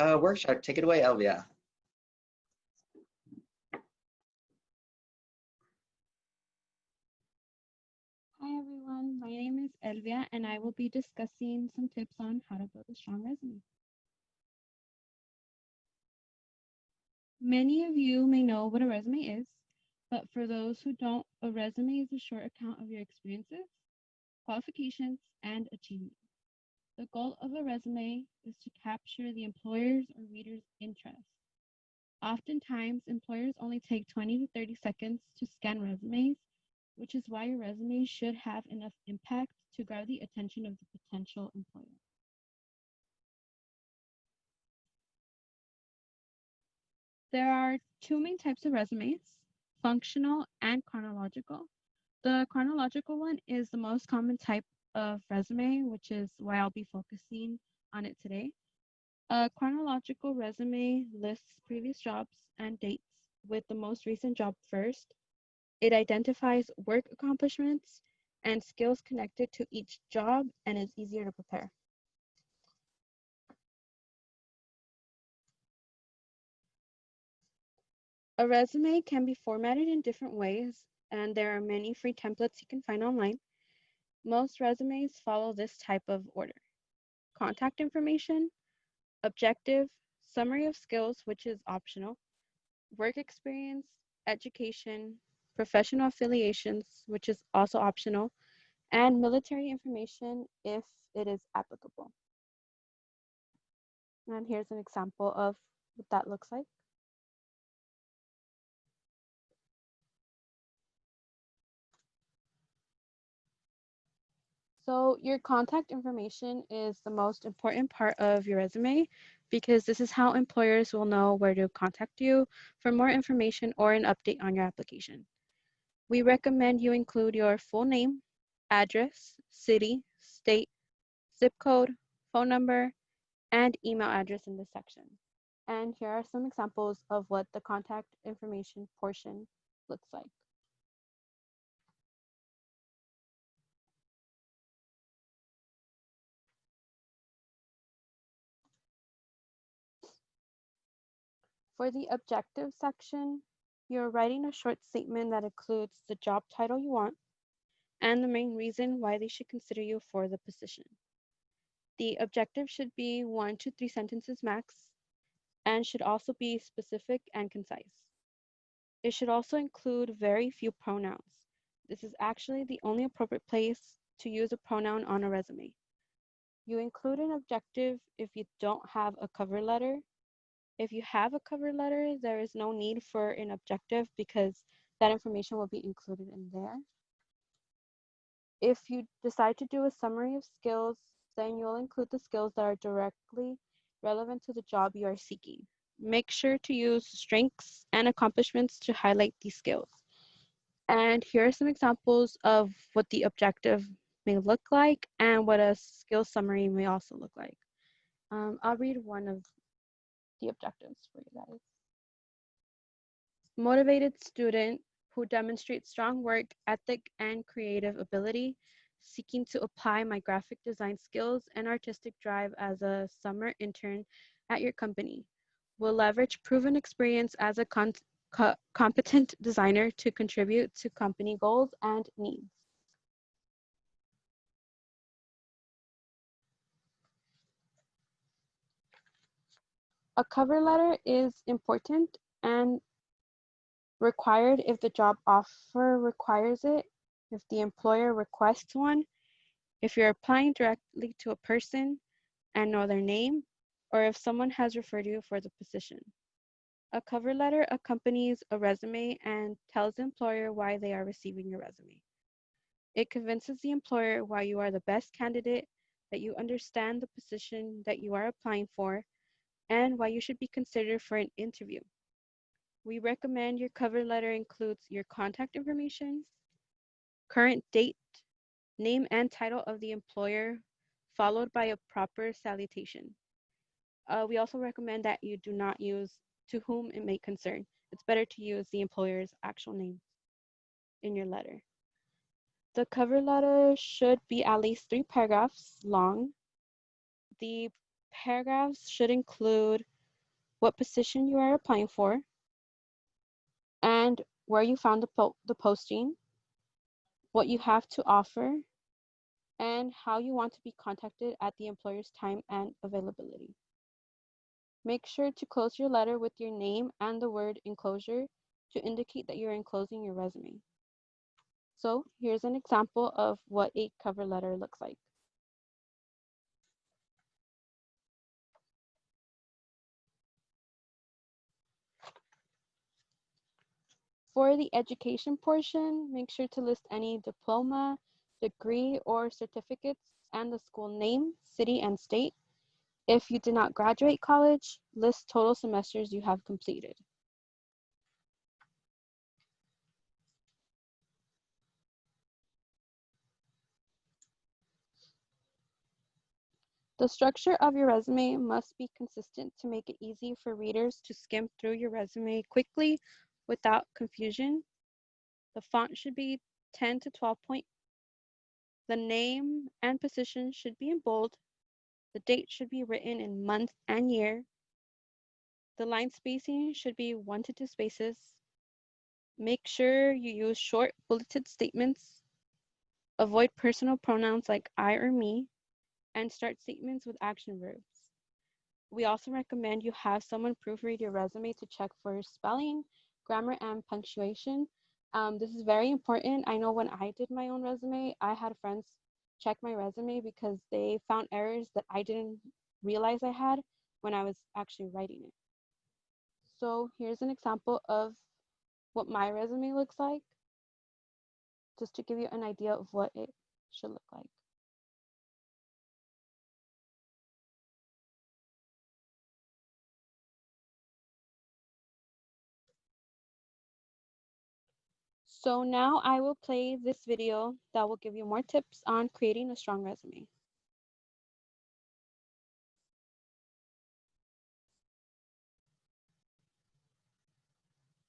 Workshop, take it away, Elvia. Hi everyone, my name is Elvia and I will be discussing some tips on how to build a strong resume. Many of you may know what a resume is, but for those who don't, a resume is a short account of your experiences, qualifications, and achievements. The goal of a resume is to capture the employer's or reader's interest. Oftentimes, employers only take 20 to 30 seconds to scan resumes, which is why your resume should have enough impact to grab the attention of the potential employer. There are two main types of resumes, functional and chronological. The chronological one is the most common type of resume, which is why I'll be focusing on it today. A chronological resume lists previous jobs and dates with the most recent job first. It identifies work accomplishments and skills connected to each job and is easier to prepare. A resume can be formatted in different ways, and there are many free templates you can find online. Most resumes follow this type of order: contact information, objective, summary of skills, which is optional, work experience, education, professional affiliations, which is also optional, and military information if it is applicable. And here's an example of what that looks like. So your contact information is the most important part of your resume because this is how employers will know where to contact you for more information or an update on your application. We recommend you include your full name, address, city, state, zip code, phone number, and email address in this section. And here are some examples of what the contact information portion looks like. For the objective section, you're writing a short statement that includes the job title you want and the main reason why they should consider you for the position. The objective should be 1 to 3 sentences max and should also be specific and concise. It should also include very few pronouns. This is actually the only appropriate place to use a pronoun on a resume. You include an objective if you don't have a cover letter. If you have a cover letter, there is no need for an objective because that information will be included in there. If you decide to do a summary of skills, then you'll include the skills that are directly relevant to the job you are seeking. Make sure to use strengths and accomplishments to highlight these skills. And here are some examples of what the objective may look like and what a skill summary may also look like. I'll read one of the objectives for you guys. Motivated student who demonstrates strong work ethic and creative ability, seeking to apply my graphic design skills and artistic drive as a summer intern at your company. Will leverage proven experience as a competent designer to contribute to company goals and needs. A cover letter is important and required if the job offer requires it, if the employer requests one, if you're applying directly to a person and know their name, or if someone has referred you for the position. A cover letter accompanies a resume and tells the employer why they are receiving your resume. It convinces the employer why you are the best candidate, that you understand the position that you are applying for, and why you should be considered for an interview. We recommend your cover letter includes your contact information, current date, name and title of the employer, followed by a proper salutation. We also recommend that you do not use to whom it may concern. It's better to use the employer's actual name in your letter. The cover letter should be at least 3 paragraphs long. The paragraphs should include what position you are applying for and where you found the posting, what you have to offer, and how you want to be contacted at the employer's time and availability. Make sure to close your letter with your name and the word enclosure to indicate that you're enclosing your resume. So here's an example of what a cover letter looks like. For the education portion, make sure to list any diploma, degree, or certificates and the school name, city, and state. If you did not graduate college, list total semesters you have completed. The structure of your resume must be consistent to make it easy for readers to skim through your resume quickly without confusion. The font should be 10 to 12 point. The name and position should be in bold. The date should be written in month and year. The line spacing should be 1 to 2 spaces. Make sure you use short bulleted statements. Avoid personal pronouns like I or me, and start statements with action verbs. We also recommend you have someone proofread your resume to check for spelling, grammar, and punctuation. This is very important. I know when I did my own resume, I had friends check my resume because they found errors that I didn't realize I had when I was actually writing it. So here's an example of what my resume looks like, just to give you an idea of what it should look like. So now I will play this video that will give you more tips on creating a strong resume.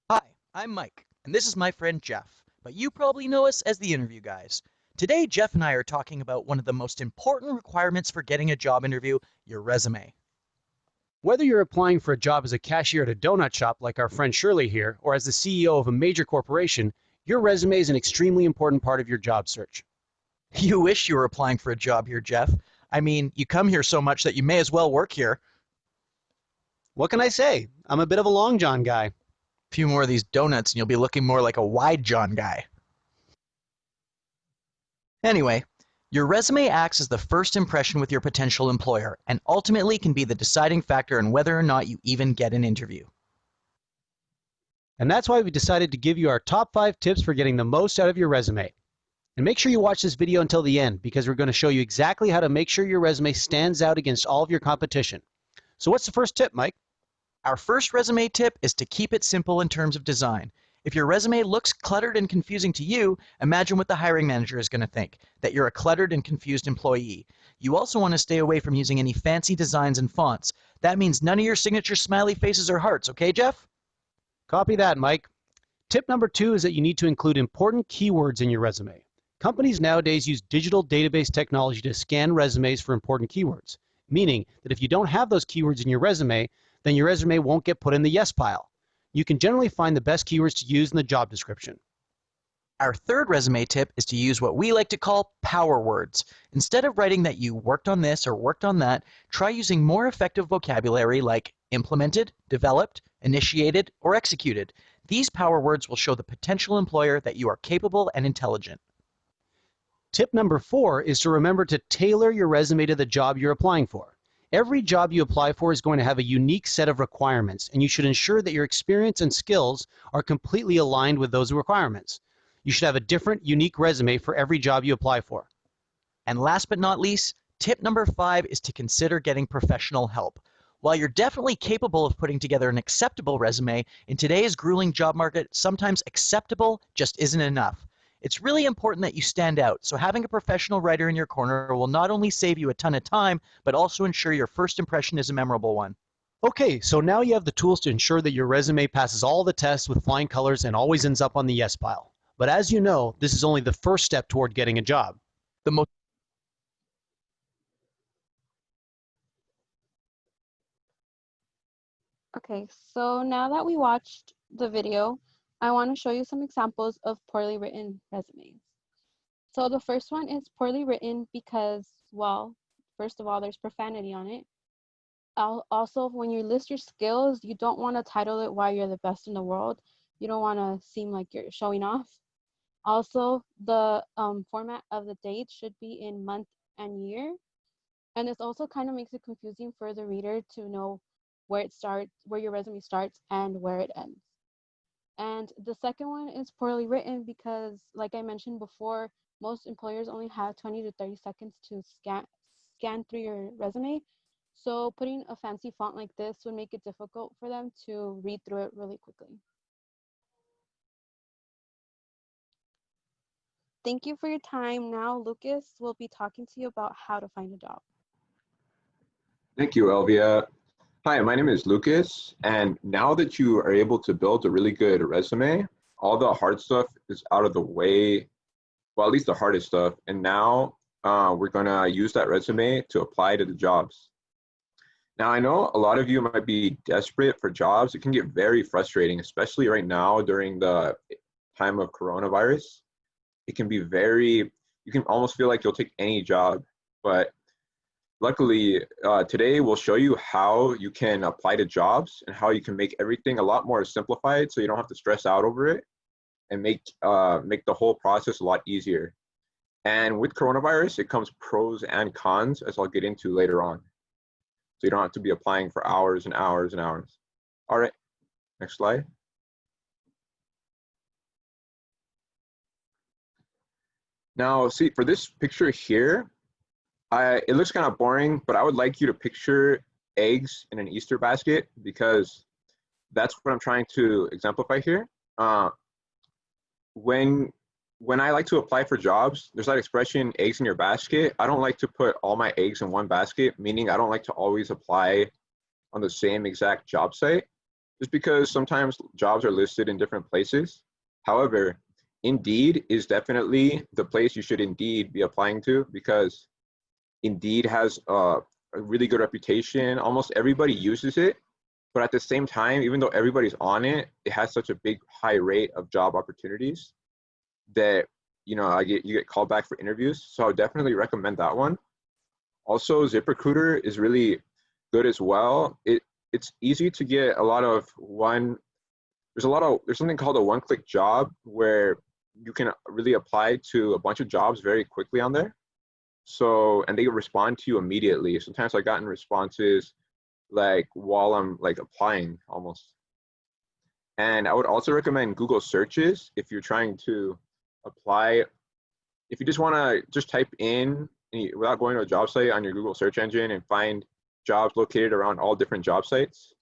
Hi, I'm Mike, and this is my friend Jeff, but you probably know us as the interview guys. Today, Jeff and I are talking about one of the most important requirements for getting a job interview, your resume. Whether you're applying for a job as a cashier at a donut shop like our friend Shirley here, or as the CEO of a major corporation, your resume is an extremely important part of your job search. You wish you were applying for a job here, Jeff. I mean, you come here so much that you may as well work here. What can I say? I'm a bit of a long john guy. A few more of these donuts and you'll be looking more like a wide john guy. Anyway, your resume acts as the first impression with your potential employer and ultimately can be the deciding factor in whether or not you even get an interview. And that's why we decided to give you our top 5 tips for getting the most out of your resume. And make sure you watch this video until the end because we're going to show you exactly how to make sure your resume stands out against all of your competition. So what's the first tip, Mike? Our first resume tip is to keep it simple in terms of design. If your resume looks cluttered and confusing to you, imagine what the hiring manager is going to think, that you're a cluttered and confused employee. You also want to stay away from using any fancy designs and fonts. That means none of your signature smiley faces or hearts, okay, Jeff? Copy that, Mike. Tip number 2 is that you need to include important keywords in your resume. Companies nowadays use digital database technology to scan resumes for important keywords, meaning that if you don't have those keywords in your resume, then your resume won't get put in the yes pile. You can generally find the best keywords to use in the job description. Our third resume tip is to use what we like to call power words. Instead of writing that you worked on this or worked on that, try using more effective vocabulary like implemented, developed, initiated, or executed. These power words will show the potential employer that you are capable and intelligent. Tip number 4 is to remember to tailor your resume to the job you're applying for. Every job you apply for is going to have a unique set of requirements, and you should ensure that your experience and skills are completely aligned with those requirements. You should have a different, unique resume for every job you apply for. And last but not least, tip number 5 is to consider getting professional help. While you're definitely capable of putting together an acceptable resume, in today's grueling job market, sometimes acceptable just isn't enough. It's really important that you stand out, so having a professional writer in your corner will not only save you a ton of time, but also ensure your first impression is a memorable one. Okay, so now you have the tools to ensure that your resume passes all the tests with flying colors and always ends up on the yes pile. But as you know, this is only the first step toward getting a job. The most Okay, so now that we watched the video, I want to show you some examples of poorly written resumes. So the first one is poorly written because, well, first of all, there's profanity on it. Also, when you list your skills, you don't want to title it why you're the best in the world. You don't want to seem like you're showing off. Also, the format of the dates should be in month and year. And this also kind of makes it confusing for the reader to know where it starts, where your resume starts and where it ends. And the second one is poorly written because, like I mentioned before, most employers only have 20 to 30 seconds to scan through your resume. So putting a fancy font like this would make it difficult for them to read through it really quickly. Thank you for your time. Now Lucas will be talking to you about how to find a job. Thank you, Elvia. Hi, my name is Lucas, and now that you are able to build a really good resume, all the hard stuff is out of the way, well, at least the hardest stuff, and now we're gonna use that resume to apply to the jobs. Now, I know a lot of you might be desperate for jobs. It can get very frustrating, especially right now during the time of coronavirus. It can be you can almost feel like you'll take any job, but luckily, today we'll show you how you can apply to jobs and how you can make everything a lot more simplified so you don't have to stress out over it and make the whole process a lot easier. And with coronavirus, it comes pros and cons, as I'll get into later on. So you don't have to be applying for hours and hours and hours. All right, next slide. Now, see, for this picture here, it looks kind of boring, but I would like you to picture eggs in an Easter basket because that's what I'm trying to exemplify here. When I like to apply for jobs, there's that expression, eggs in your basket. I don't like to put all my eggs in one basket, meaning I don't like to always apply on the same exact job site, just because sometimes jobs are listed in different places. However, Indeed is definitely the place you should indeed be applying to because Indeed has a really good reputation. Almost everybody uses it, but at the same time, even though everybody's on it, it has such a big high rate of job opportunities that you get called back for interviews. So I would definitely recommend that one. Also, Ziprecruiter is really good as well. It's easy to get a lot of there's something called a one-click job where you can really apply to a bunch of jobs very quickly on there. So, and they respond to you immediately. Sometimes I've gotten responses like while I'm like applying almost. And I would also recommend Google searches if you're trying to apply. If you just want to just type in without going to a job site on your Google search engine and find jobs located around all different job sites.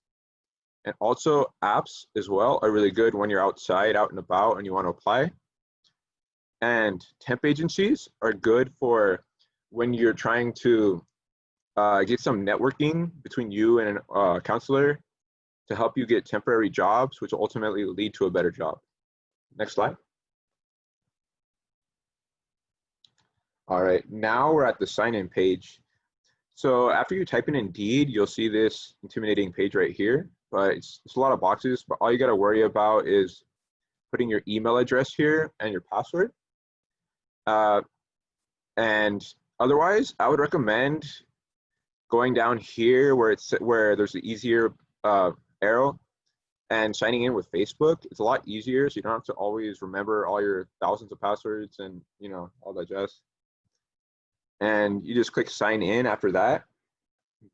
And also apps as well are really good when you're outside, out and about, and you want to apply. And temp agencies are good for when you're trying to get some networking between you and a counselor to help you get temporary jobs, which will ultimately lead to a better job. Next slide. All right, now we're at the sign-in page. So after you type in Indeed, you'll see this intimidating page right here, but it's a lot of boxes, but all you gotta worry about is putting your email address here and your password. And otherwise, I would recommend going down here where there's the easier arrow and signing in with Facebook. It's a lot easier, so you don't have to always remember all your thousands of passwords and all that jazz. And you just click sign in after that.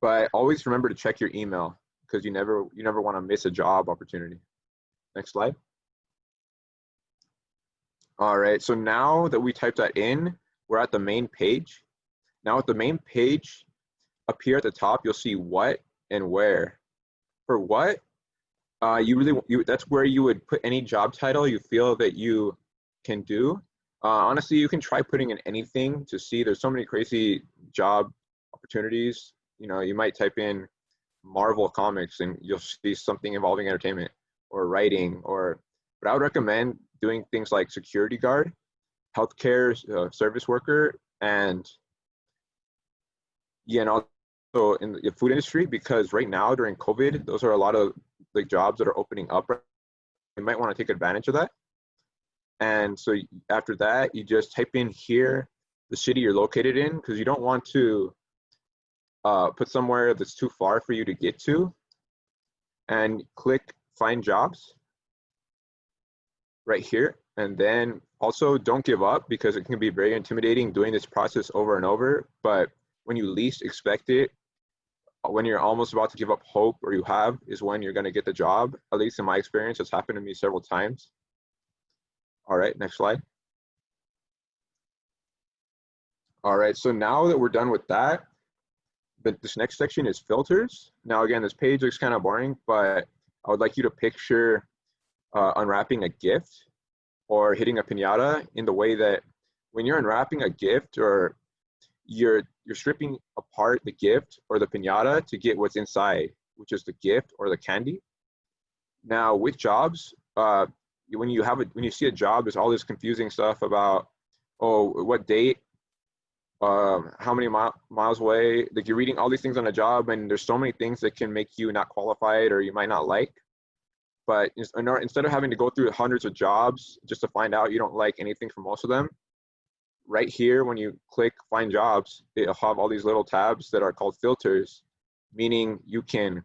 But always remember to check your email because you never want to miss a job opportunity. Next slide. All right, so now that we typed that in, we're at the main page. Now at the main page, up here at the top, you'll see what and where. For what, that's where you would put any job title you feel that you can do. Honestly, you can try putting in anything to see. There's so many crazy job opportunities. You might type in Marvel Comics and you'll see something involving entertainment or writing but I would recommend doing things like security guard, healthcare service worker, and also in the food industry, because right now during COVID, those are a lot of like jobs that are opening up. You might want to take advantage of that. And so after that, you just type in here the city you're located in, because you don't want to put somewhere that's too far for you to get to, and click find jobs right here. And then also don't give up, because it can be very intimidating doing this process over and over. But when you least expect it, when you're almost about to give up hope, or you have, is when you're going to get the job. At least in my experience, it's happened to me several times. All right, next slide. All right, so now that we're done with that, but this next section is filters. Now again, this page looks kind of boring, but I would like you to picture unwrapping a gift or hitting a piñata, in the way that when you're unwrapping a gift, or you're stripping apart the gift or the piñata to get what's inside, which is the gift or the candy. Now with jobs, when you see a job, there's all this confusing stuff about, oh, what date, how many miles away. Like, you're reading all these things on a job, and there's so many things that can make you not qualified, or you might not like. But instead of having to go through hundreds of jobs just to find out you don't like anything from most of them, right here, when you click find jobs, it'll have all these little tabs that are called filters, meaning you can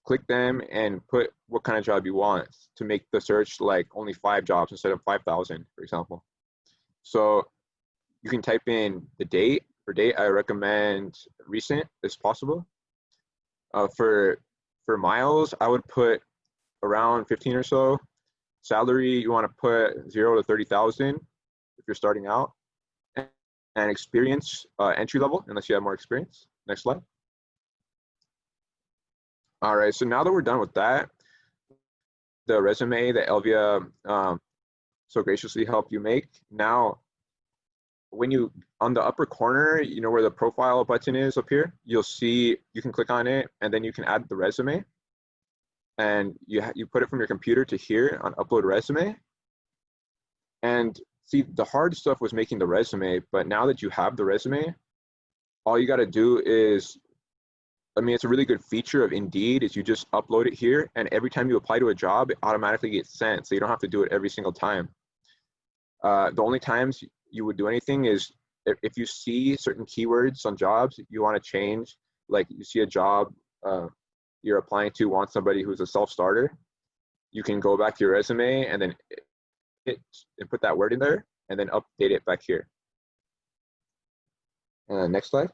click them and put what kind of job you want to make the search like only 5 jobs instead of 5,000, for example. So you can type in the date. For date, I recommend recent as possible. For miles, I would put around 15 or so. Salary, you want to put 0 to 30,000 if you're starting out. And experience, entry level, unless you have more experience. Next slide. All right, so now that we're done with that, the resume that Elvia so graciously helped you make. Now, when you, on the upper corner, you know where the profile button is up here, you'll see, you can click on it, and then you can add the resume. And you put it from your computer to here on upload resume. And see, the hard stuff was making the resume, but now that you have the resume, all you got to do is, I mean, it's a really good feature of Indeed, is you just upload it here, and every time you apply to a job, it automatically gets sent, so you don't have to do it every single time. The only times you would do anything is if you see certain keywords on jobs you want to change, like you see a job you're applying to wants somebody who's a self-starter, you can go back to your resume and then put that word in there, and then update it back here. Next slide.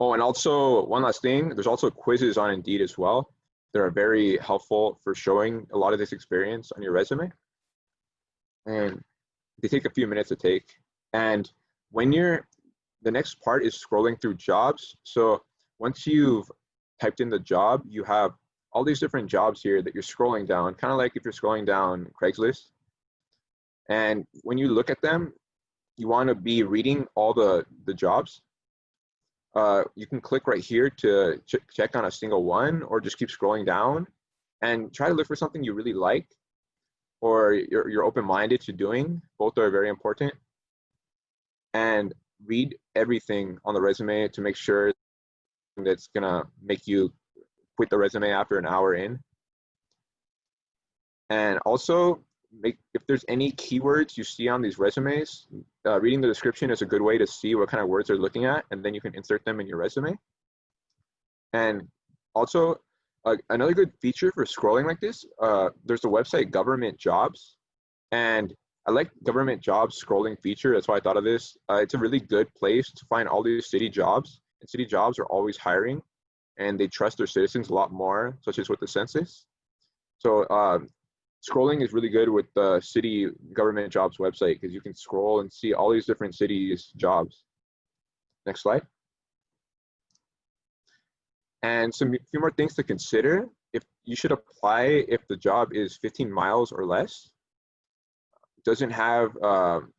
Oh, and also one last thing, there's also quizzes on Indeed as well. That are very helpful for showing a lot of this experience on your resume. And they take a few minutes to take. And when the next part is scrolling through jobs. So once you've typed in the job, you have all these different jobs here that you're scrolling down, kind of like if you're scrolling down Craigslist. And when you look at them, you want to be reading all the jobs. You can click right here to check on a single one, or just keep scrolling down and try to look for something you really like, or you're open-minded to doing. Both are very important. And read everything on the resume to make sure that's gonna make you quit the resume after an hour in. And also, if there's any keywords you see on these resumes, reading the description is a good way to see what kind of words they're looking at, and then you can insert them in your resume. And also, another good feature for scrolling like this, there's the website Government Jobs, and I like Government Jobs scrolling feature. That's why I thought of this. It's a really good place to find all these city jobs, and city jobs are always hiring, and they trust their citizens a lot more, such as with the census. So scrolling is really good with the city government jobs website, because you can scroll and see all these different cities' jobs. Next slide. And a few more things to consider. If you should apply if the job is 15 miles or less, doesn't have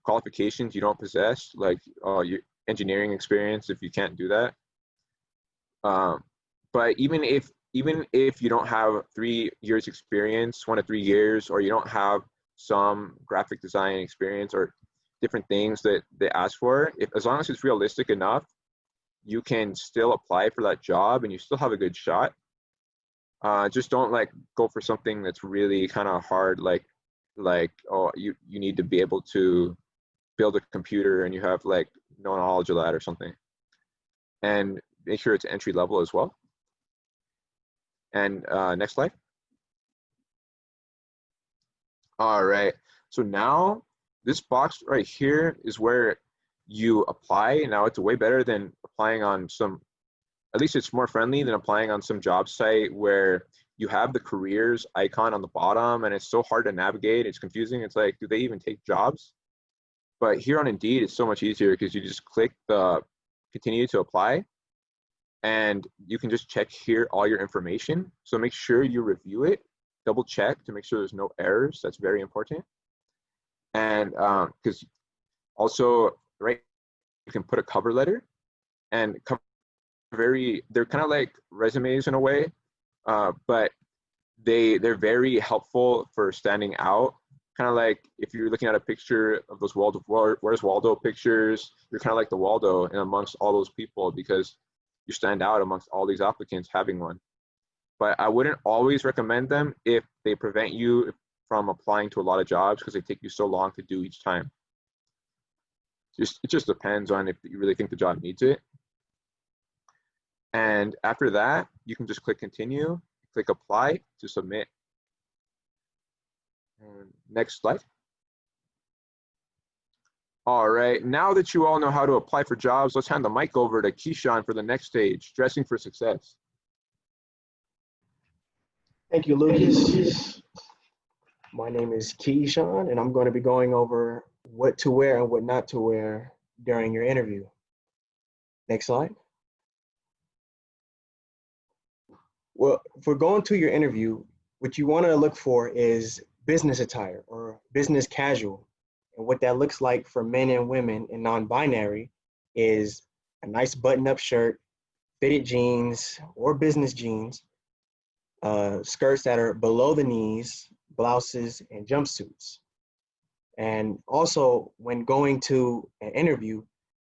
qualifications you don't possess, like your engineering experience, if you can't do that. But even if you don't have 3 years experience, 1 to 3 years, or you don't have some graphic design experience or different things that they ask for, as long as it's realistic enough, you can still apply for that job and you still have a good shot. Just don't like go for something that's really kind of hard, like oh, you need to be able to build a computer and you have like no knowledge of that or something. And make sure it's entry level as well. And next slide. All right, so now this box right here is where you apply. Now it's way better than applying on some, at least it's more friendly than applying on some job site where you have the careers icon on the bottom and it's so hard to navigate. It's confusing. It's like, do they even take jobs? But here on Indeed, it's so much easier because you just click the continue to apply and you can just check here all your information. So make sure you review it, double check to make sure there's no errors. That's very important. And because also, right, you can put a cover letter and they're kind of like resumes in a way, but they're very helpful for standing out. Kind of like if you're looking at a picture of those Where's Waldo pictures, you're kind of like the Waldo and amongst all those people because you stand out amongst all these applicants having one. But I wouldn't always recommend them if they prevent you from applying to a lot of jobs because they take you so long to do each time. It just depends on if you really think the job needs it. And after that, you can just click continue, click apply to submit. And next slide. All right, now that you all know how to apply for jobs, let's hand the mic over to Keyshawn for the next stage, dressing for success. Thank you, Lucas. My name is Keyshawn, and I'm going to be going over what to wear and what not to wear during your interview. Next slide. Well, for going to your interview, what you want to look for is business attire or business casual. And what that looks like for men and women and non-binary is a nice button-up shirt, fitted jeans or business jeans, skirts that are below the knees, blouses, and jumpsuits. And also, when going to an interview,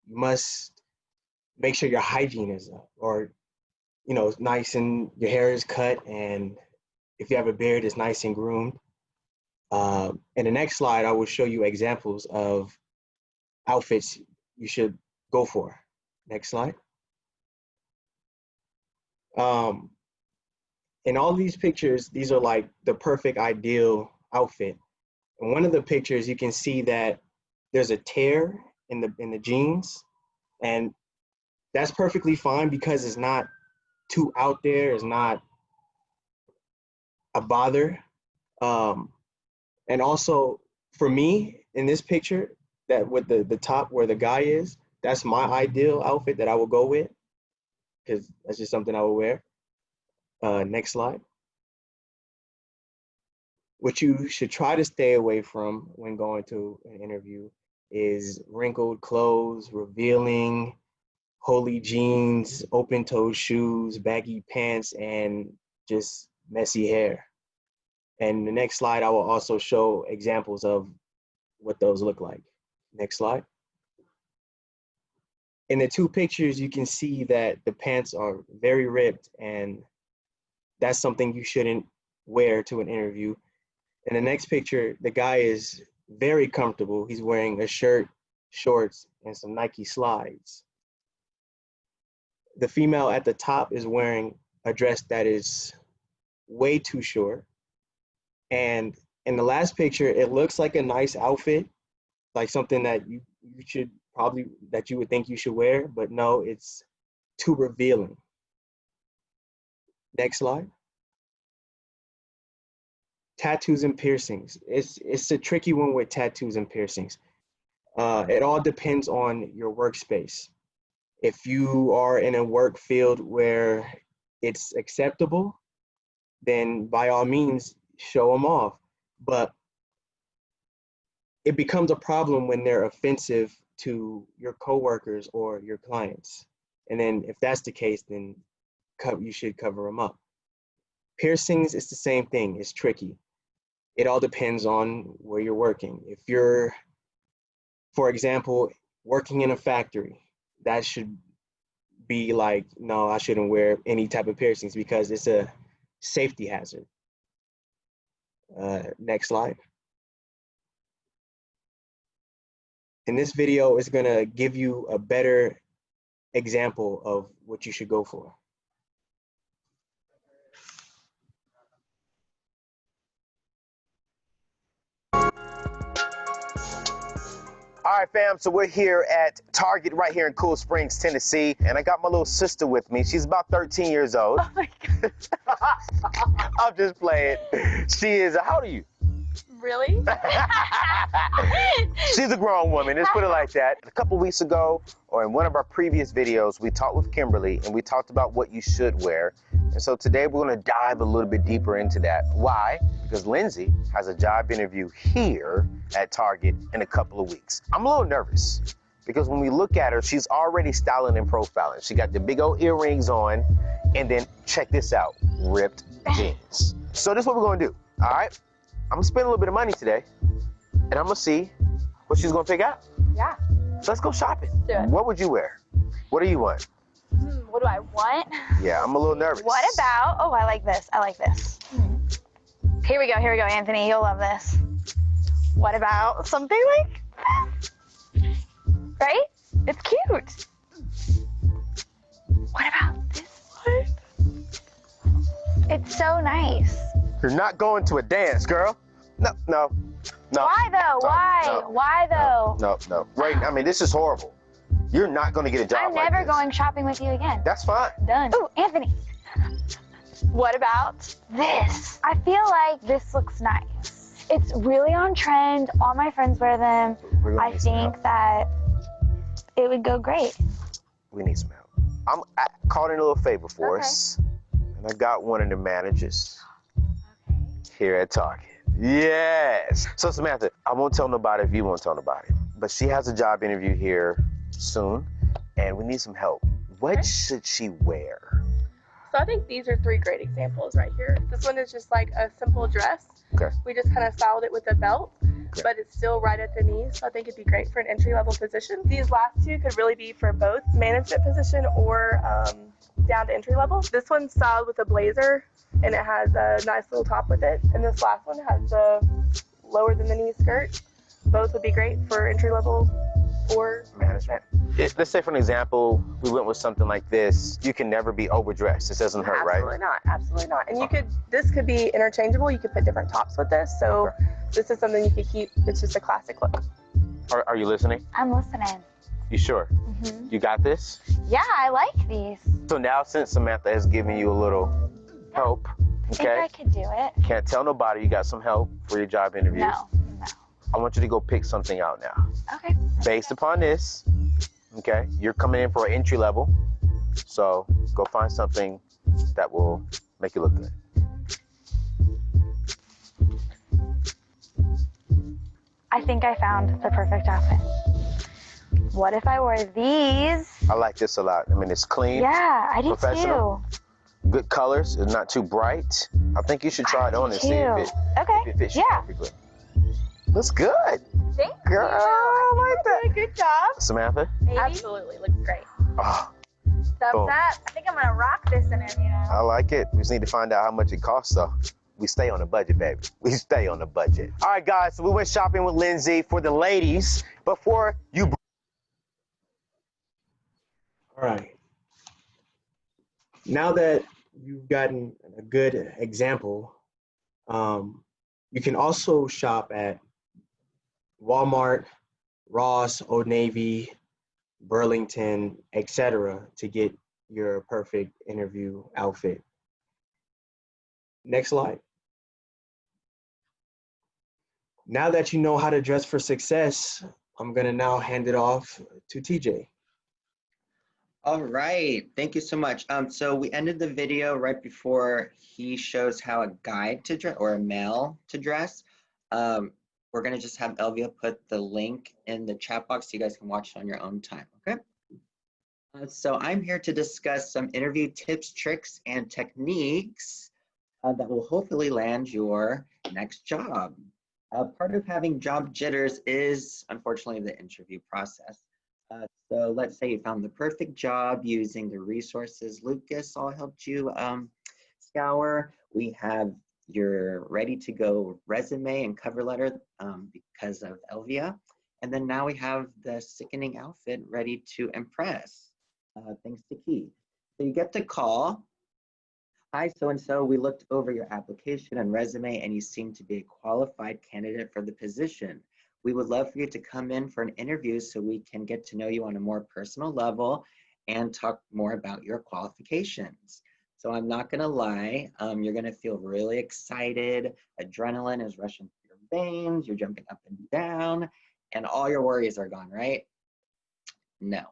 you must make sure your hygiene is up, or it's nice and your hair is cut, and if you have a beard, it's nice and groomed. In the next slide, I will show you examples of outfits you should go for. Next slide. In all these pictures, these are like the perfect ideal outfit. In one of the pictures, you can see that there's a tear in the jeans, and that's perfectly fine because it's not too out there, it's not a bother. And also for me in this picture, that with the top where the guy is, that's my ideal outfit that I will go with because that's just something I will wear. Next slide. What you should try to stay away from when going to an interview is wrinkled clothes, revealing, holey jeans, open-toed shoes, baggy pants, and just messy hair. And the next slide, I will also show examples of what those look like. Next slide. In the two pictures, you can see that the pants are very ripped, and that's something you shouldn't wear to an interview. In the next picture, the guy is very comfortable. He's wearing a shirt, shorts, and some Nike slides. The female at the top is wearing a dress that is way too short. And in the last picture, it looks like a nice outfit, like something that you should probably, that you would think you should wear, but no, it's too revealing. Next slide. Tattoos and piercings. It's a tricky one with tattoos and piercings. It all depends on your workspace. If you are in a work field where it's acceptable, then by all means, show them off. But it becomes a problem when they're offensive to your coworkers or your clients. And then if that's the case, then you should cover them up. Piercings, it's the same thing. It's tricky. It all depends on where you're working. If you're, for example, working in a factory, that should be like, no, I shouldn't wear any type of piercings because it's a safety hazard. Next slide. In this video, it's gonna give you a better example of what you should go for. All right, fam, so we're here at Target right here in Cool Springs, Tennessee, and I got my little sister with me. She's about 13 years old. Oh my God. I'm just playing. She is, how old are you? Really? She's a grown woman, let's put it like that. A couple weeks ago, or in one of our previous videos, we talked with Kimberly and we talked about what you should wear. And so today we're gonna dive a little bit deeper into that. Why? Because Lindsay has a job interview here at Target in a couple of weeks. I'm a little nervous because when we look at her, she's already styling and profiling. She got the big old earrings on, and then check this out, ripped jeans. So this is what we're gonna do, all right? I'm gonna spend a little bit of money today, and I'm gonna see what she's gonna pick out. Yeah. So let's go shopping. Do it. What would you wear? What do you want? What do I want? Yeah, I'm a little nervous. What about, oh, I like this. I like this. Here we go, Anthony. You'll love this. What about something like this? Right? It's cute. What about this one? It's so nice. You're not going to a dance, girl. No. Why though? Why? no, Why though? No. Right, I mean, this is horrible. You're not gonna get a job I'm like never this. going shopping with you again. That's fine. Done. Ooh, Anthony. What about this? I feel like this looks nice. It's really on trend. All my friends wear them. We're gonna I need some think help. that it would go great. We need some help. I called in a little favor for Okay. us, and I got one of the managers here at Target. Yes. So Samantha, I won't tell nobody if you won't tell nobody, but she has a job interview here soon, and we need some help. What should she wear? So I think these are three great examples right here. This one is just like a simple dress. Okay. We just kind of styled it with a belt, but it's still right at the knees. So I think it'd be great for an entry-level position. These last two could really be for both management position or down to entry level. This one's styled with a blazer, and it has a nice little top with it. And this last one has a lower than the knee skirt. Both would be great for entry level or management. Let's say, for an example, we went with something like this. You can never be overdressed. This doesn't hurt, right? Absolutely not. Absolutely not. And you could, this could be interchangeable. You could put different tops with this. So this is something you could keep. It's just a classic look. Are you listening? I'm listening. You sure? You got this? Yeah, I like these. So now, since Samantha has given you a little help, I think I could do it. can't tell nobody you got some help for your job interviews. No. I want you to go pick something out now. Okay. Based upon this, okay, you're coming in for an entry level, so go find something that will make you look good. I think I found the perfect outfit. What if I wore these? I like this a lot. I mean, it's clean, Yeah, I do professional. too. Good colors, it's not too bright. I think you should try it on and see if Okay. it fits you Yeah. perfectly. Looks good. Thank Girl, I like that. Good job. Samantha? Absolutely. Looks great. Oh, Thumbs Boom. up. I think I'm gonna rock this interview. I like it. We just need to find out how much it costs, though. We stay on the budget, baby. We stay on the budget. All right, guys, so we went shopping with Lindsay for the ladies. Before you... All right. Now that you've gotten a good example, you can also shop at Walmart, Ross, Old Navy, Burlington, etc. to get your perfect interview outfit. Next slide. Now that you know how to dress for success, I'm gonna now hand it off to TJ. All right, thank you so much. So we ended the video right before he shows how a guy to dress or a male to dress. We're gonna just have Elvia put the link in the chat box so you guys can watch it on your own time, okay? So I'm here to discuss some interview tips, tricks, and techniques that will hopefully land your next job. Part of having job jitters is, unfortunately, the interview process. So let's say you found the perfect job using the resources Lucas all helped you scour. We have your ready to go resume and cover letter because of Elvia. And then now we have the sickening outfit ready to impress, thanks to Key. So you get the call. Hi, so-and-so, we looked over your application and resume and you seem to be a qualified candidate for the position. We would love for you to come in for an interview so we can get to know you on a more personal level and talk more about your qualifications. So I'm not gonna lie, you're gonna feel really excited, adrenaline is rushing through your veins, you're jumping up and down, and all your worries are gone, right? No.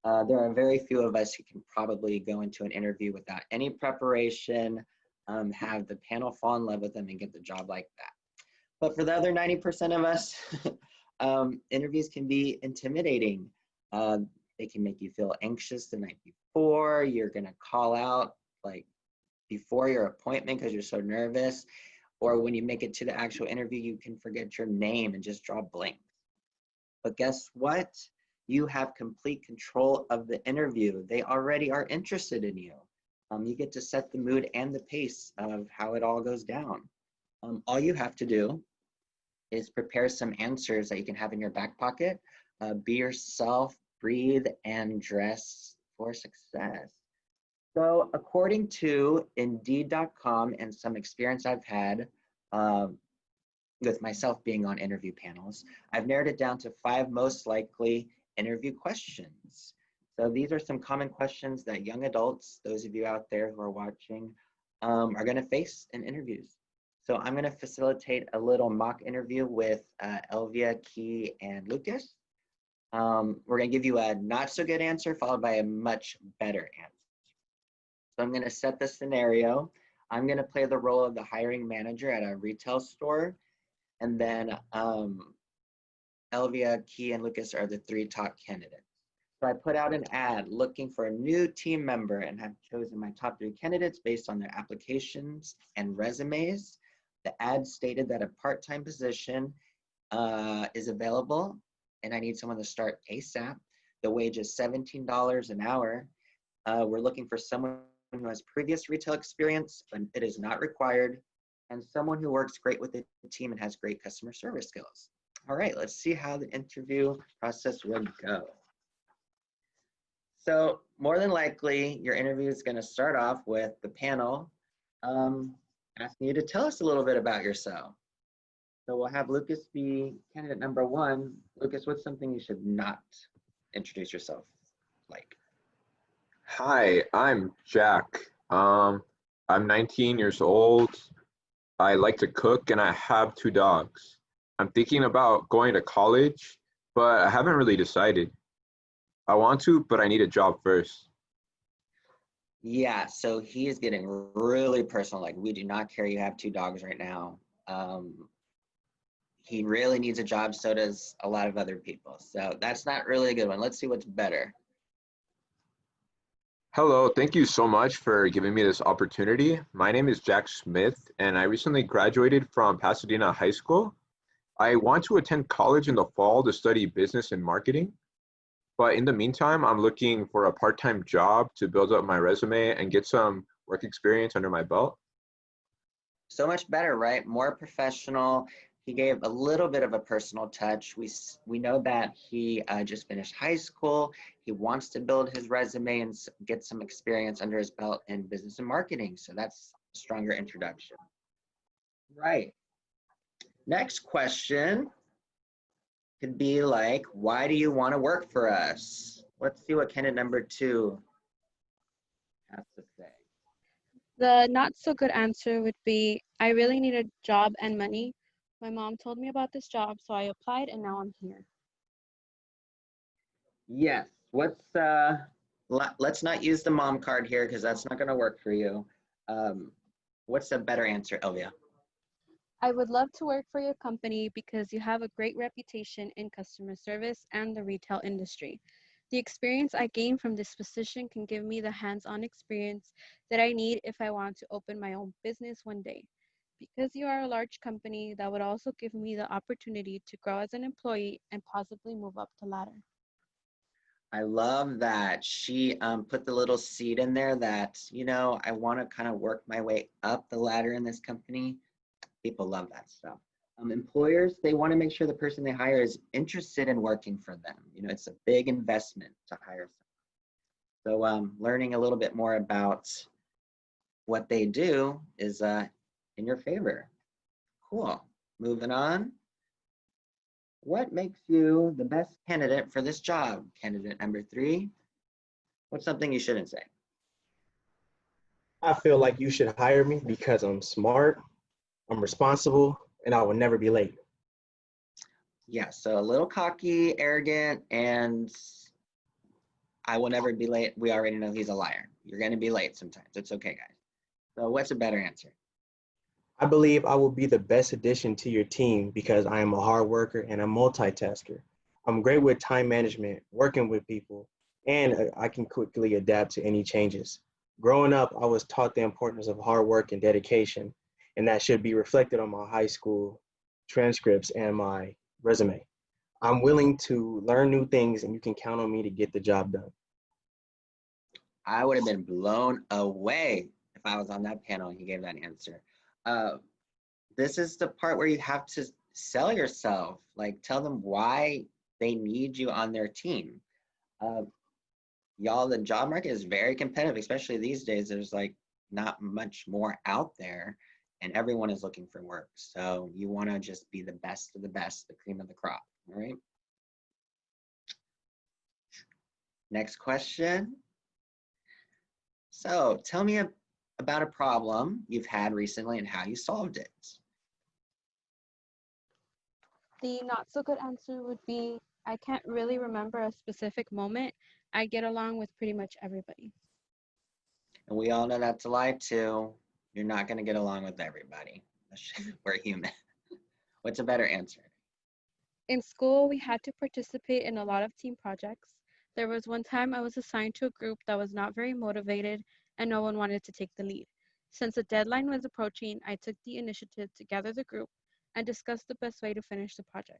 There are very few of us who can probably go into an interview without any preparation, have the panel fall in love with them and get the job like that. But for the other 90% of us, interviews can be intimidating. They can make you feel anxious the night before. You're gonna call out like before your appointment because you're so nervous. Or when you make it to the actual interview, you can forget your name and just draw blanks. But guess what? You have complete control of the interview. They already are interested in you. You get to set the mood and the pace of how it all goes down. All you have to do is prepare some answers that you can have in your back pocket. Be yourself, breathe, and dress for success. So according to Indeed.com and some experience I've had with myself being on interview panels, I've narrowed it down to 5 most likely interview questions. So these are some common questions that young adults, those of you out there who are watching, are gonna face in interviews. So I'm gonna facilitate a little mock interview with Elvia, Key, and Lucas. We're gonna give you a not so good answer followed by a much better answer. So I'm gonna set the scenario. I'm gonna play the role of the hiring manager at a retail store. And then Elvia, Key, and Lucas are the 3 top candidates. So I put out an ad looking for a new team member and have chosen my top 3 candidates based on their applications and resumes. The ad stated that a part-time position is available and I need someone to start ASAP. The wage is $17 an hour. We're looking for someone who has previous retail experience, but it is not required, and someone who works great with the team and has great customer service skills. All right, let's see how the interview process would go. So more than likely, your interview is gonna start off with the panel asking you to tell us a little bit about yourself. So we'll have Lucas be candidate number 1. Lucas, what's something you should not introduce yourself like? Hi, I'm Jack. I'm 19 years old. I like to cook and I have 2 dogs. I'm thinking about going to college, but I haven't really decided. I want to, but I need a job first. Yeah, so he is getting really personal. Like, we do not care you have 2 dogs right now. He really needs a job, so does a lot of other people. So that's not really a good one. Let's see what's better. Hello, thank you so much for giving me this opportunity. My name is Jack Smith, and I recently graduated from Pasadena High School. I want to attend college in the fall to study business and marketing. But in the meantime, I'm looking for a part-time job to build up my resume and get some work experience under my belt. So much better, right? More professional. He gave a little bit of a personal touch. We know that he just finished high school. He wants to build his resume and get some experience under his belt in business and marketing. So that's a stronger introduction. Right. Next question could be like, why do you want to work for us? Let's see what candidate number 2 has to say. The not so good answer would be, I really need a job and money. My mom told me about this job, so I applied and now I'm here. Yes, let's not use the mom card here because that's not going to work for you. What's a better answer, Elvia? I would love to work for your company because you have a great reputation in customer service and the retail industry. The experience I gain from this position can give me the hands-on experience that I need if I want to open my own business one day. Because you are a large company, that would also give me the opportunity to grow as an employee and possibly move up the ladder. I love that. She put the little seed in there that, you know, I want to kind of work my way up the ladder in this company. People love that stuff. Employers, they want to make sure the person they hire is interested in working for them. You know, it's a big investment to hire someone. So learning a little bit more about what they do is in your favor. Cool. Moving on. What makes you the best candidate for this job? Candidate number 3. What's something you shouldn't say? I feel like you should hire me because I'm smart, I'm responsible, and I will never be late. Yeah, so a little cocky, arrogant, and I will never be late. We already know he's a liar. You're going to be late sometimes. It's okay, guys. So what's a better answer? I believe I will be the best addition to your team because I am a hard worker and a multitasker. I'm great with time management, working with people, and I can quickly adapt to any changes. Growing up, I was taught the importance of hard work and dedication, and that should be reflected on my high school transcripts and my resume. I'm willing to learn new things, and you can count on me to get the job done. I would have been blown away if I was on that panel and he gave that answer. This is the part where you have to sell yourself, like tell them why they need you on their team. Y'all, the job market is very competitive, especially these days. There's like not much more out there and everyone is looking for work. So you want to just be the best of the best, the cream of the crop, all right? Next question. So tell me about a problem you've had recently and how you solved it. The not so good answer would be, I can't really remember a specific moment. I get along with pretty much everybody. And we all know that's a lie too. You're not going to get along with everybody. We're human. What's a better answer? In school, we had to participate in a lot of team projects. There was one time I was assigned to a group that was not very motivated and no one wanted to take the lead. Since the deadline was approaching, I took the initiative to gather the group and discuss the best way to finish the project.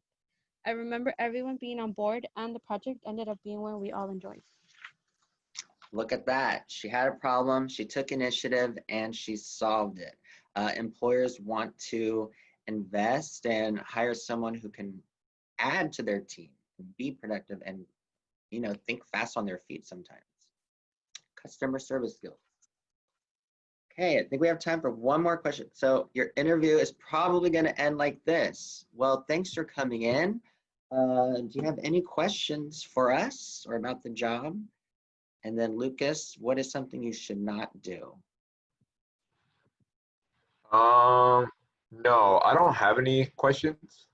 I remember everyone being on board and the project ended up being one we all enjoyed. Look at that. She had a problem, she took initiative, and she solved it. Employers want to invest and hire someone who can add to their team, be productive, and think fast on their feet sometimes. Customer service skills. Okay, I think we have time for one more question. So your interview is probably going to end like this. Well, thanks for coming in. Do you have any questions for us or about the job? And then Lucas, what is something you should not do? No, I don't have any questions.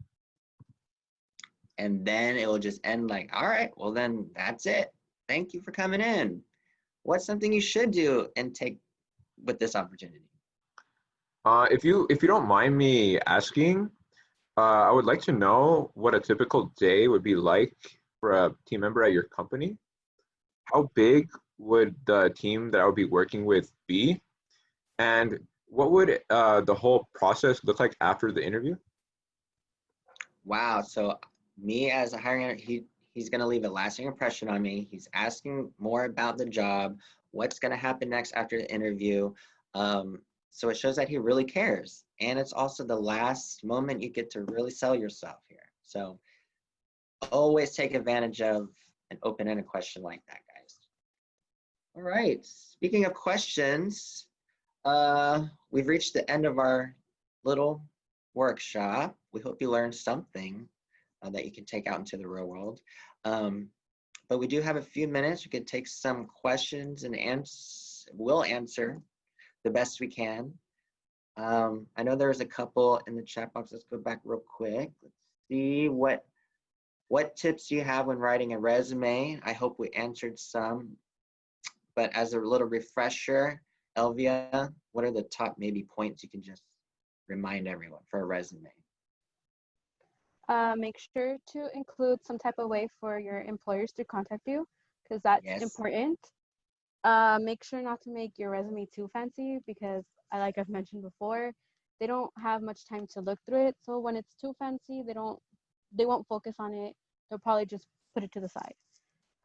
And then it will just end like, all right, well then that's it. Thank you for coming in. What's something you should do and take with this opportunity? If you don't mind me asking, I would like to know what a typical day would be like for a team member at your company. How big would the team that I would be working with be? And what would the whole process look like after the interview? Wow, so me as a hiring manager, he's going to leave a lasting impression on me. He's asking more about the job, what's going to happen next after the interview. So it shows that he really cares. And it's also the last moment you get to really sell yourself here. So always take advantage of an open-ended question like that, guys. All right, speaking of questions, we've reached the end of our little workshop. We hope you learned something that you can take out into the real world. But we do have a few minutes. We could take some questions and we'll answer the best we can. I know there's a couple in the chat box. Let's go back real quick. Let's see what tips you have when writing a resume. I hope we answered some. But as a little refresher, Elvia, what are the top maybe points you can just remind everyone for a resume? Make sure to include some type of way for your employers to contact you, because that's important. Make sure not to make your resume too fancy, because like I've mentioned before, they don't have much time to look through it. So when it's too fancy, they won't focus on it. They'll probably just put it to the side.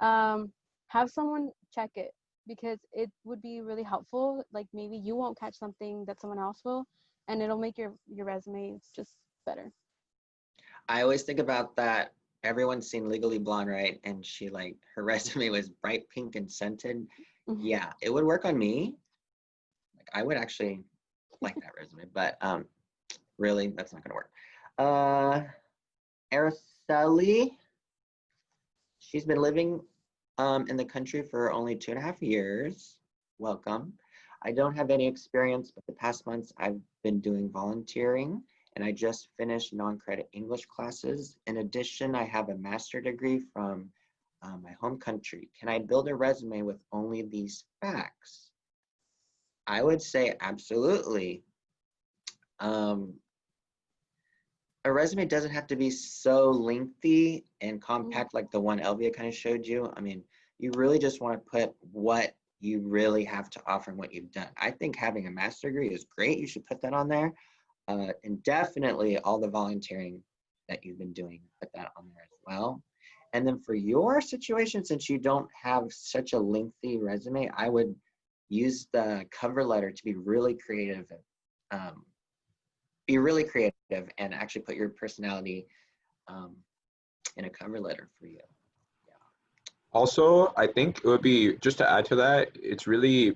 have someone check it, because it would be really helpful. Like maybe you won't catch something that someone else will, and it'll make your resume just better. I always think about that. Everyone's seen Legally Blonde, right? And she like, her resume was bright pink and scented. Yeah, it would work on me. Like I would actually like that resume, but really that's not gonna work. Araceli, she's been living in the country for only 2.5 years. Welcome. I don't have any experience, but the past months I've been doing volunteering, and I just finished non-credit English classes. In addition, I have a master's degree from my home country. Can I build a resume with only these facts? I would say absolutely. A resume doesn't have to be so lengthy and compact like the one Elvia kind of showed you. I mean, you really just want to put what you really have to offer and what you've done. I think having a master's degree is great. You should put that on there. And definitely all the volunteering that you've been doing, put that on there as well. And then for your situation, since you don't have such a lengthy resume, I would use the cover letter to be really creative. Be really creative and actually put your personality in a cover letter for you. Yeah. Also, I think it would be, just to add to that, it's really,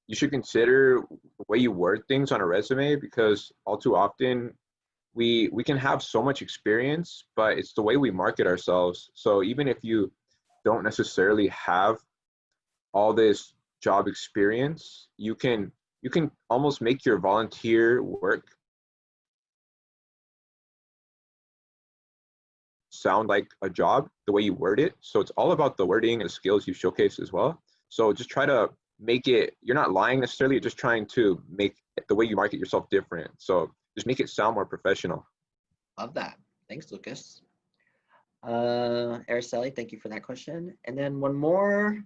you should consider the way you word things on a resume, because all too often we can have so much experience, but it's the way we market ourselves. So even if you don't necessarily have all this job experience, you can almost make your volunteer work sound like a job, the way you word it. So it's all about the wording and the skills you showcase as well. So just try to make it, you're not lying necessarily, you're just trying to make the way you market yourself different. So just make it sound more professional. Love that. Thanks, Lucas. Araceli, thank you for that question. And then one more.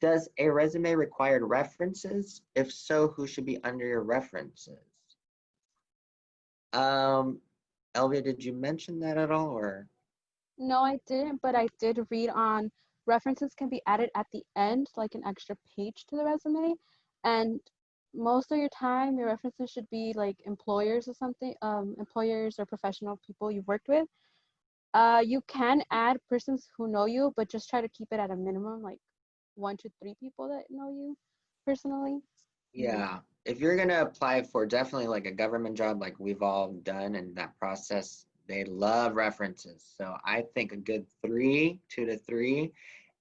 Does a resume require references? If so, who should be under your references? Elvia, did you mention that at all, or? No, I didn't, but I did read on references can be added at the end, like an extra page to the resume. And most of your time, your references should be like employers or something, employers or professional people you've worked with. You can add persons who know you, but just try to keep it at a minimum, like 1 to 3 people that know you personally. Yeah, if you're gonna apply for definitely like a government job like we've all done in that process, they love references. So I think a good 2 to 3,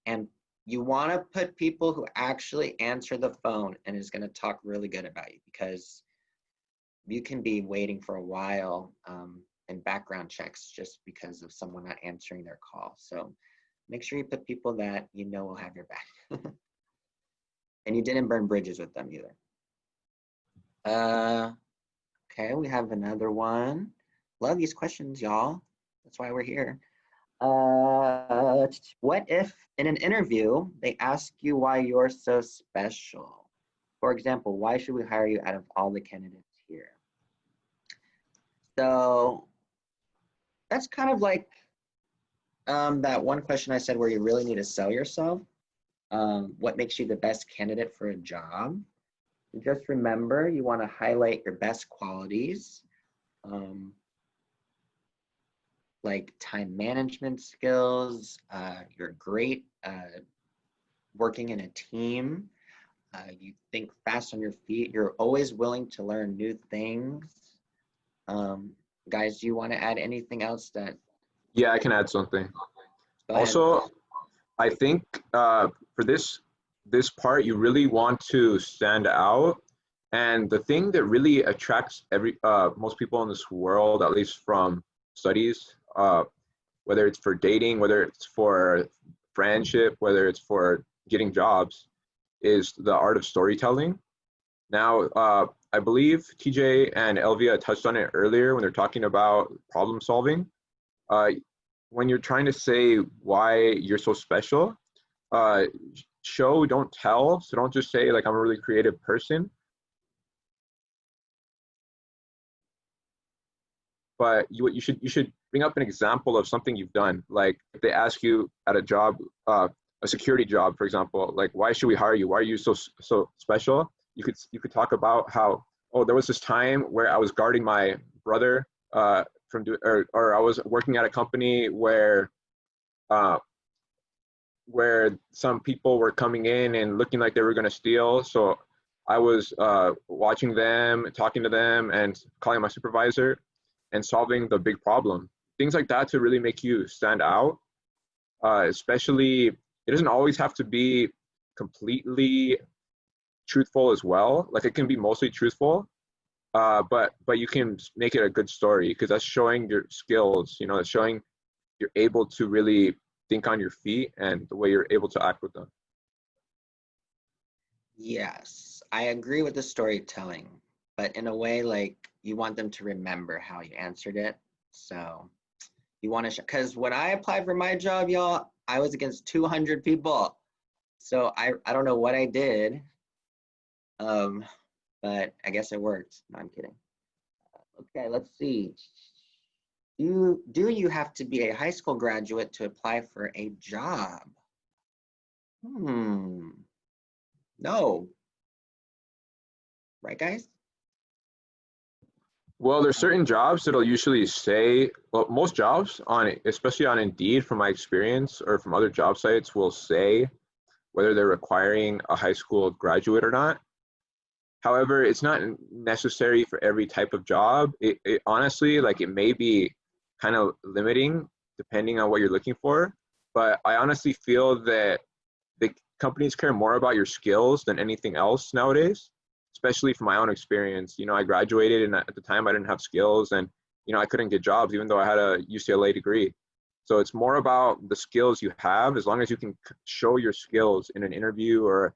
and you want to put people who actually answer the phone and is going to talk really good about you, because you can be waiting for a while in background checks just because of someone not answering their call. So make sure you put people that you know will have your back. And you didn't burn bridges with them either. Okay, we have another one. Love these questions, y'all. That's why we're here. What if in an interview, they ask you why you're so special? For example, why should we hire you out of all the candidates here? So that's kind of like that one question I said where you really need to sell yourself. What makes you the best candidate for a job? Just remember, you want to highlight your best qualities, like time management skills. You're great working in a team. You think fast on your feet. You're always willing to learn new things. Guys, do you want to add anything else that? Yeah, I can add something. Also, I think for this part, you really want to stand out. And the thing that really attracts most people in this world, at least from studies, whether it's for dating, whether it's for friendship, whether it's for getting jobs, is the art of storytelling. Now, I believe TJ and Elvia touched on it earlier when they're talking about problem solving. When you're trying to say why you're so special, show, don't tell. So don't just say like, I'm a really creative person. but you should bring up an example of something you've done. Like if they ask you at a job, a security job, for example, like why should we hire you? Why are you so special? You could talk about how, oh, there was this time where I was guarding my brother from doing, or I was working at a company where some people were coming in and looking like they were going to steal. So I was watching them, talking to them, and calling my supervisor and solving the big problem. Things like that to really make you stand out. Especially, it doesn't always have to be completely truthful as well. Like it can be mostly truthful, but you can make it a good story because that's showing your skills. You know, it's showing you're able to really think on your feet and the way you're able to act with them. Yes, I agree with the storytelling, but in a way, like you want them to remember how you answered it. So you want to, because when I applied for my job, y'all, I was against 200 people. So I don't know what I did, but I guess it worked. No, I'm kidding. Okay, let's see. Do you have to be a high school graduate to apply for a job? No. Right, guys? Well, there's certain jobs that'll usually say, well, most jobs especially on Indeed, from my experience, or from other job sites, will say whether they're requiring a high school graduate or not. However, it's not necessary for every type of job. It honestly, like it may be kind of limiting depending on what you're looking for. But I honestly feel that the companies care more about your skills than anything else nowadays, especially from my own experience. You know, I graduated and at the time I didn't have skills and, you know, I couldn't get jobs even though I had a UCLA degree. So it's more about the skills you have. As long as you can show your skills in an interview or,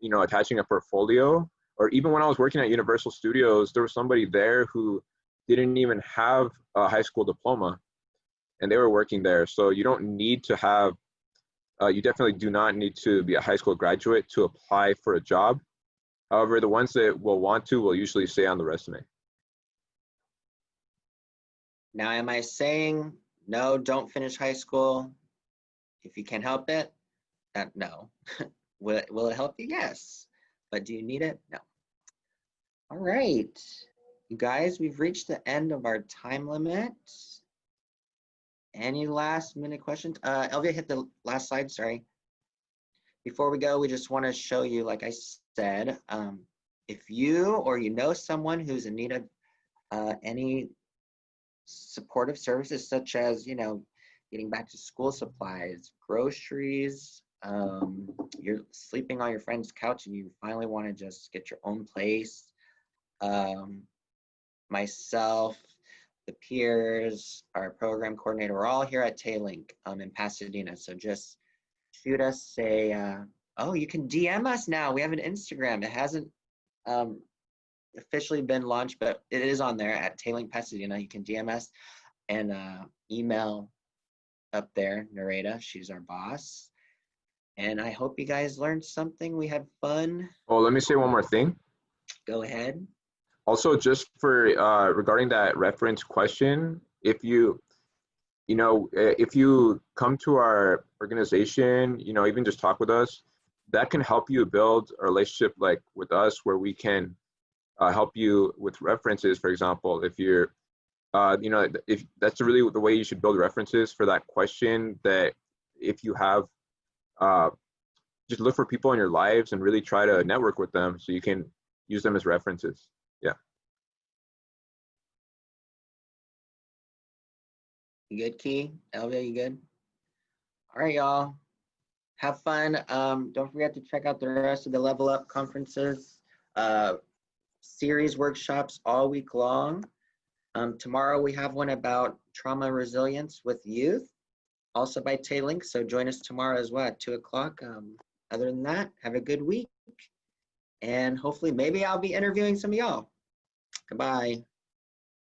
you know, attaching a portfolio, or even when I was working at Universal Studios, there was somebody there who didn't even have a high school diploma and they were working there. So you don't need to have, you definitely do not need to be a high school graduate to apply for a job. However, the ones that will usually say on the resume. Now, am I saying, no, don't finish high school if you can't help it? No. Will it help you? Yes. But do you need it? No. All right. You guys, we've reached the end of our time limit. Any last minute questions? Elvia, hit the last slide, sorry. Before we go, we just want to show you, like I said, if you or you know someone who's in need of any supportive services, such as, you know, getting back to school supplies, groceries, you're sleeping on your friend's couch and you finally want to just get your own place. Myself, the peers, our program coordinator, we're all here at Tailor in Pasadena. So just shoot us, say, oh, you can DM us now. We have an Instagram. It hasn't officially been launched, but it is on there at Tailor Pasadena. You can DM us and email up there, Nareda. She's our boss. And I hope you guys learned something. We had fun. Oh, let me say one more thing. Go ahead. Also, just for regarding that reference question, if you come to our organization, you know, even just talk with us, that can help you build a relationship like with us where we can help you with references. For example, if you're, you know, if that's really the way you should build references for that question, that if you have, just look for people in your lives and really try to network with them so you can use them as references. Yeah. You good, Key? Elvia, you good? All right, y'all. Have fun. Don't forget to check out the rest of the Level Up conferences, series workshops all week long. Tomorrow we have one about trauma resilience with youth, also by Tailor. So join us tomorrow as well at 2 o'clock. Other than that, have a good week. And hopefully maybe I'll be interviewing some of y'all. Goodbye.